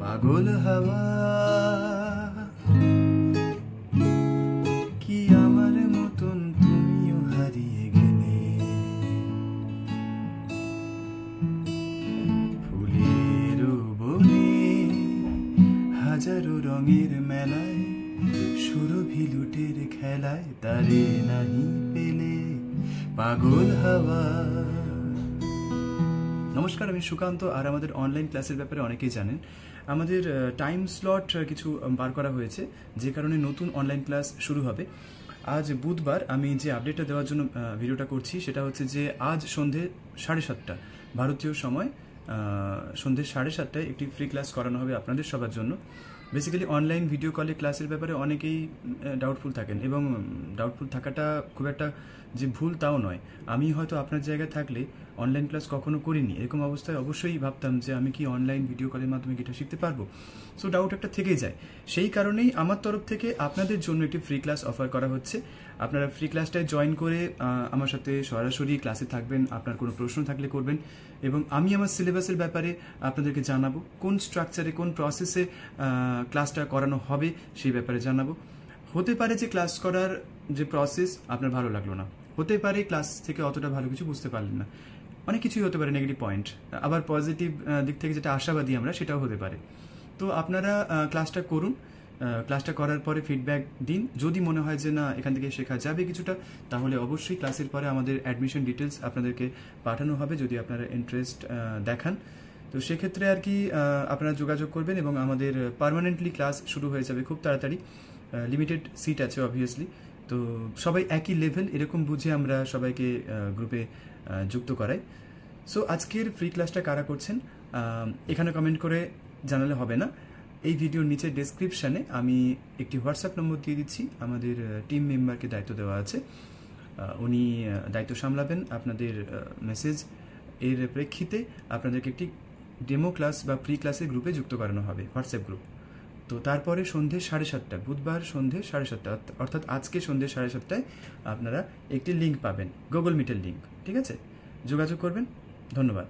পাগল হাওয়া কি আমার মতন তুমিও হারিয়ে গেলে, ফুলের বনে হাজারো রঙের মেলায়, সুরভি লুটের খেলায় তারে নাহি পেলে পাগল হাওয়া। নমস্কার, আমি সুকান্ত। আর আমাদের অনলাইন ক্লাসের ব্যাপারে অনেকেই জানেন, আমাদের টাইম স্লট কিছু বার করা হয়েছে, যে কারণে নতুন অনলাইন ক্লাস শুরু হবে। আজ বুধবার আমি যে আপডেটটা দেওয়ার জন্য ভিডিওটা করছি সেটা হচ্ছে যে আজ সন্ধে 7:30 ভারতীয় সময়, সন্ধে 7:30টায় একটি ফ্রি ক্লাস করানো হবে আপনাদের সবার জন্য। বেসিক্যালি অনলাইন ভিডিও কলে ক্লাসের ব্যাপারে অনেকেই ডাউটফুল থাকেন, এবং ডাউটফুল থাকাটা খুব একটা যে ভুল তাও নয়। আমি হয়তো আপনার জায়গায় থাকলে অনলাইন ক্লাস কখনো করিনি, এরকম অবস্থায় অবশ্যই ভাবতাম যে আমি কি অনলাইন ভিডিও কলের মাধ্যমে গিটার শিখতে পারবো। সো ডাউট একটা থেকেই যায়। সেই কারণেই আমার তরফ থেকে আপনাদের জন্য একটি ফ্রি ক্লাস অফার করা হচ্ছে। আপনারা ফ্রি ক্লাসটায় জয়েন করে আমার সাথে সরাসরি ক্লাসে থাকবেন, আপনার কোনো প্রশ্ন থাকলে করবেন, এবং আমি আমার সিলেবাসের ব্যাপারে আপনাদেরকে জানাবো, কোন স্ট্রাকচারে কোন প্রসেসে ক্লাসটা করানো হবে সেই ব্যাপারে জানাবো। হতে পারে যে ক্লাস করার যে প্রসেস আপনার ভালো লাগলো না, হতে পারে ক্লাস থেকে অতটা ভালো কিছু বুঝতে পারলেন না, অনেক কিছুই হতে পারে নেগেটিভ পয়েন্ট। আবার পজিটিভ দিক থেকে যেটা আশাবাদী আমরা, সেটাও হতে পারে। তো আপনারা ক্লাসটা করুন, ক্লাসটা করার পরে ফিডব্যাক দিন। যদি মনে হয় যে না এখান থেকে শেখা যাবে কিছুটা, তাহলে অবশ্যই ক্লাসের পরে আমাদের অ্যাডমিশন ডিটেলস আপনাদেরকে পাঠানো হবে, যদি আপনারা ইন্টারেস্ট দেখান। তো সেক্ষেত্রে আর কি আপনারা যোগাযোগ করবেন, এবং আমাদের পার্মানেন্টলি ক্লাস শুরু হয়ে যাবে খুব তাড়াতাড়ি। লিমিটেড সিট আছে অবভিয়াসলি, তো সবাই একই লেভেল এরকম বুঝে আমরা সবাইকে গ্রুপে যুক্ত করাই। সো আজকের ফ্রি ক্লাসটা কারা করছেন এখানে কমেন্ট করে জানালে হবে না, এই ভিডিওর নিচে ডেসক্রিপশানে আমি একটি হোয়াটসঅ্যাপ নম্বর দিয়ে দিচ্ছি। আমাদের টিম মেম্বারকে দায়িত্ব দেওয়া আছে, উনি দায়িত্ব সামলাবেন আপনাদের মেসেজ। এর প্রেক্ষিতে আপনাদেরকে একটি ডেমো ক্লাস বা প্রি ক্লাসের গ্রুপে যুক্ত করানো হবে, হোয়াটসঅ্যাপ গ্রুপ। তো তারপরে সন্ধ্যে 7:30, বুধবার সন্ধ্যে 7:30, অর্থাৎ আজকে সন্ধ্যে 7:30টায় আপনারা একটি লিঙ্ক পাবেন, গুগল মিটের লিঙ্ক। ঠিক আছে, যোগাযোগ করবেন। ধন্যবাদ।